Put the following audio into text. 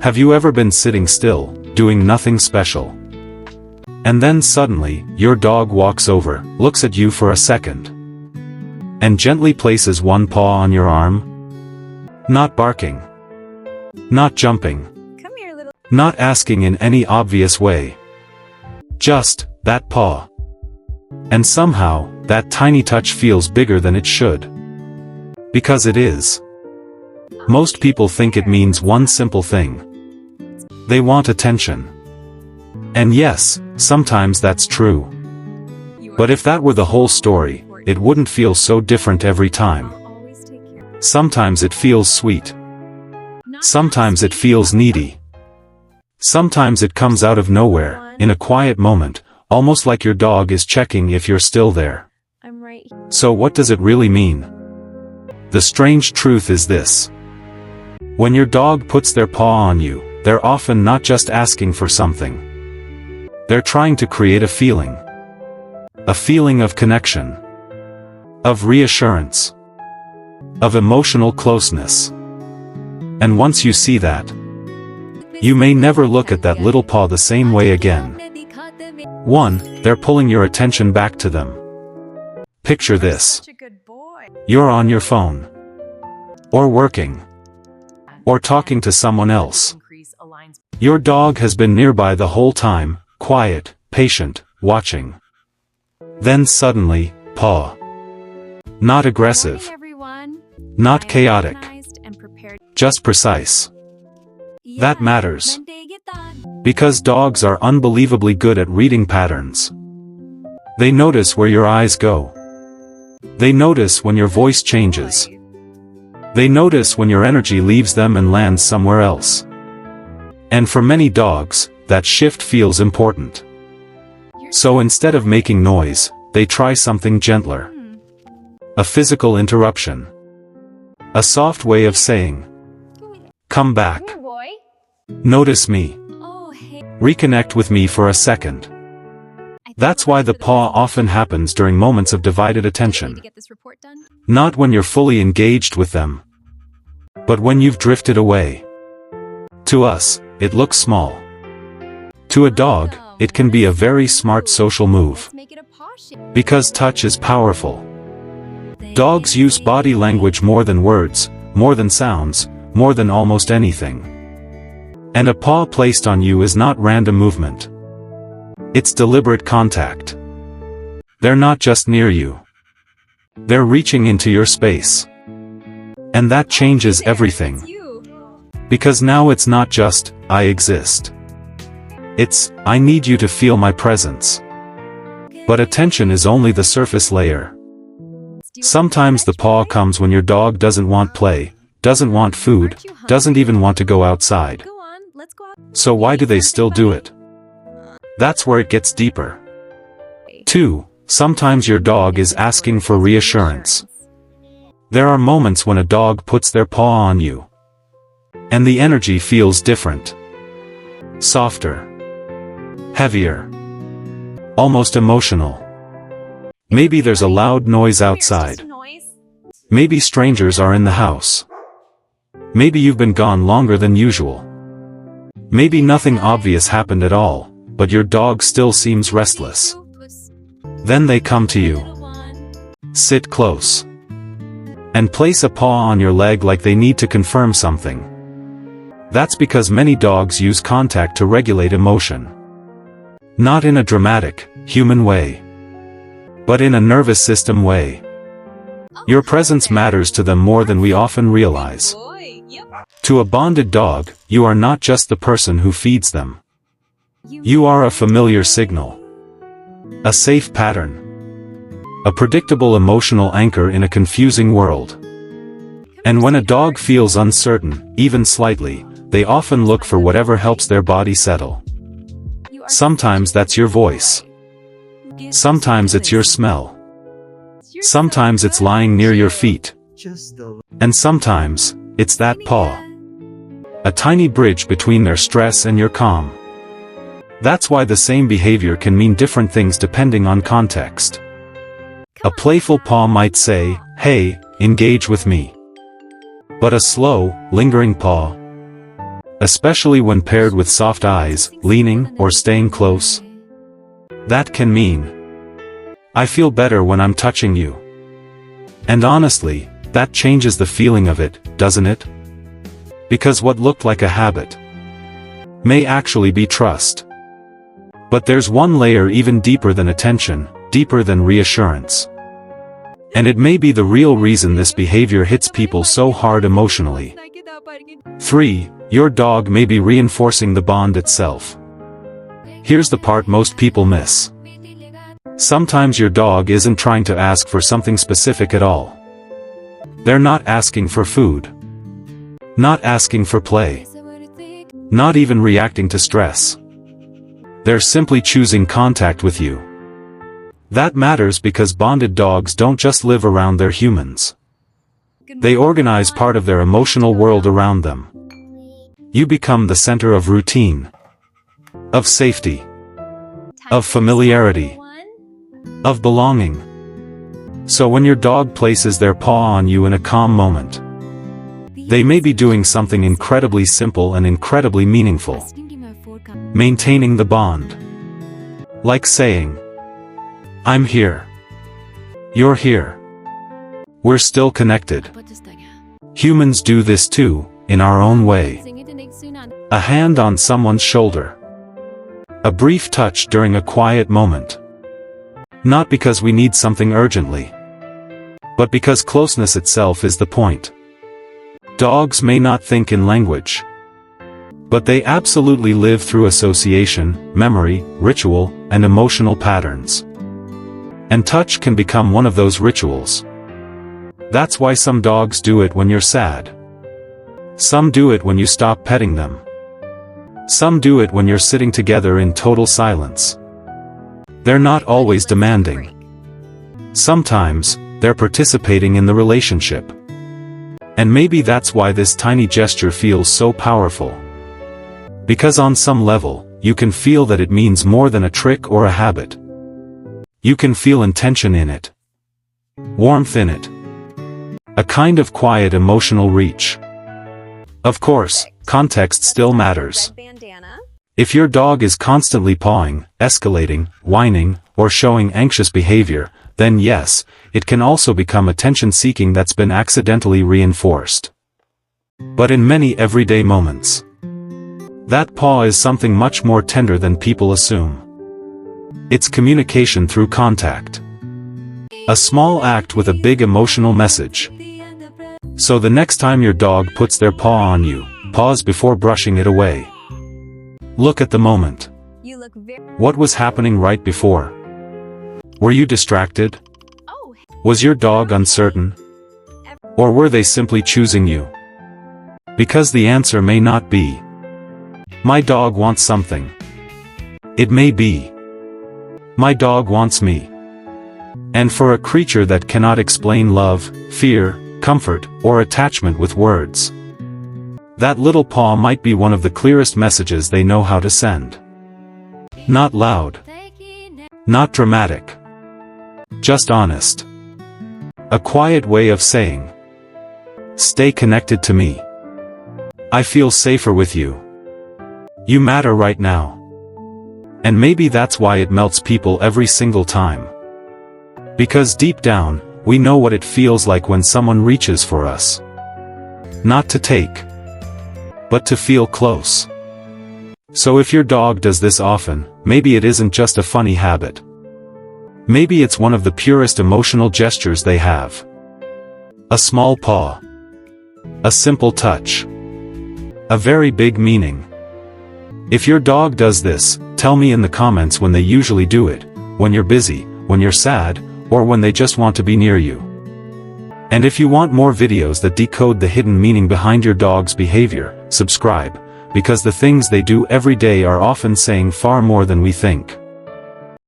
Have you ever been sitting still, doing nothing special? And then suddenly, your dog walks over, looks at you for a second, and gently places one paw on your arm? Not barking. Not jumping. Come here, little. Not asking in any obvious way. Just that paw. And somehow, that tiny touch feels bigger than it should. Because it is. Most people think it means one simple thing. They want attention. And yes, sometimes that's true. But if that were the whole story, it wouldn't feel so different every time. Sometimes it feels sweet. Sometimes it feels needy. Sometimes it comes out of nowhere, in a quiet moment, almost like your dog is checking if you're still there. I'm right here. So what does it really mean? The strange truth is this. When your dog puts their paw on you, they're often not just asking for something. They're trying to create a feeling. A feeling of connection. Of reassurance. Of emotional closeness. And once you see that, you may never look at that little paw the same way again. 1. They're pulling your attention back to them. Picture this. Such a good boy. You're on your phone. Or working. Or talking to someone else. Your dog has been nearby the whole time, quiet, patient, watching. Then suddenly, paw. Not aggressive. Not chaotic. Just precise. That matters. Because dogs are unbelievably good at reading patterns. They notice where your eyes go. They notice when your voice changes. They notice when your energy leaves them and lands somewhere else. And for many dogs, that shift feels important. So instead of making noise, they try something gentler. A physical interruption. A soft way of saying, "Come back. Notice me. Reconnect with me for a second." That's why the paw often happens during moments of divided attention. Not when you're fully engaged with them, but when you've drifted away. To us, it looks small. To a dog, it can be a very smart social move. Because touch is powerful. Dogs use body language more than words, more than sounds, more than almost anything. And a paw placed on you is not random movement. It's deliberate contact. They're not just near you. They're reaching into your space. And that changes everything. Because now it's not just, "I exist." It's, "I need you to feel my presence." But attention is only the surface layer. Sometimes the paw comes when your dog doesn't want play, doesn't want food, doesn't even want to go outside. So why do they still do it? That's where it gets deeper. 2. Sometimes your dog is asking for reassurance. There are moments when a dog puts their paw on you. And the energy feels different. Softer. Heavier. Almost emotional. Maybe there's a loud noise outside. Maybe strangers are in the house. Maybe you've been gone longer than usual. Maybe nothing obvious happened at all, but your dog still seems restless. Then they come to you. Sit close. And place a paw on your leg like they need to confirm something. That's because many dogs use contact to regulate emotion. Not in a dramatic, human way. But in a nervous system way. Your presence matters to them more than we often realize. To a bonded dog, you are not just the person who feeds them. You are a familiar signal. A safe pattern. A predictable emotional anchor in a confusing world. And when a dog feels uncertain, even slightly, they often look for whatever helps their body settle. Sometimes that's your voice. Sometimes it's your smell. Sometimes it's lying near your feet. And sometimes, it's that paw. A tiny bridge between their stress and your calm. That's why the same behavior can mean different things depending on context. A playful paw might say, "Hey, engage with me." But a slow, lingering paw, especially when paired with soft eyes, leaning, or staying close. That can mean, "I feel better when I'm touching you." And honestly, that changes the feeling of it, doesn't it? Because what looked like a habit may actually be trust. But there's one layer even deeper than attention, deeper than reassurance. And it may be the real reason this behavior hits people so hard emotionally. 3. Your dog may be reinforcing the bond itself. Here's the part most people miss. Sometimes your dog isn't trying to ask for something specific at all. They're not asking for food. Not asking for play. Not even reacting to stress. They're simply choosing contact with you. That matters because bonded dogs don't just live around their humans. They organize part of their emotional world around them. You become the center of routine, of safety, of familiarity, of belonging. So when your dog places their paw on you in a calm moment, they may be doing something incredibly simple and incredibly meaningful. Maintaining the bond. Like saying, "I'm here. You're here. We're still connected." Humans do this too, in our own way. A hand on someone's shoulder. A brief touch during a quiet moment. Not because we need something urgently, but because closeness itself is the point. Dogs may not think in language, but they absolutely live through association, memory, ritual, and emotional patterns. And touch can become one of those rituals. That's why some dogs do it when you're sad. Some do it when you stop petting them. Some do it when you're sitting together in total silence. They're not always demanding. Sometimes, they're participating in the relationship. And maybe that's why this tiny gesture feels so powerful. Because on some level, you can feel that it means more than a trick or a habit. You can feel intention in it. Warmth in it. A kind of quiet emotional reach. Of course, context still matters. If your dog is constantly pawing, escalating, whining, or showing anxious behavior, then yes, it can also become attention-seeking that's been accidentally reinforced. But in many everyday moments, that paw is something much more tender than people assume. It's communication through contact. A small act with a big emotional message. So the next time your dog puts their paw on you, pause before brushing it away. Look at the moment. What was happening right before? Were you distracted? Was your dog uncertain? Or were they simply choosing you? Because the answer may not be, "My dog wants something." It may be, "My dog wants me." And for a creature that cannot explain love, fear, comfort, or attachment with words, that little paw might be one of the clearest messages they know how to send. Not loud. Not dramatic. Just honest. A quiet way of saying, "Stay connected to me. I feel safer with you. You matter right now." And maybe that's why it melts people every single time. Because deep down, we know what it feels like when someone reaches for us. Not to take, but to feel close. So if your dog does this often, maybe it isn't just a funny habit. Maybe it's one of the purest emotional gestures they have. A small paw. A simple touch. A very big meaning. If your dog does this, tell me in the comments when they usually do it, when you're busy, when you're sad, or when they just want to be near you. And if you want more videos that decode the hidden meaning behind your dog's behavior, subscribe, because the things they do every day are often saying far more than we think.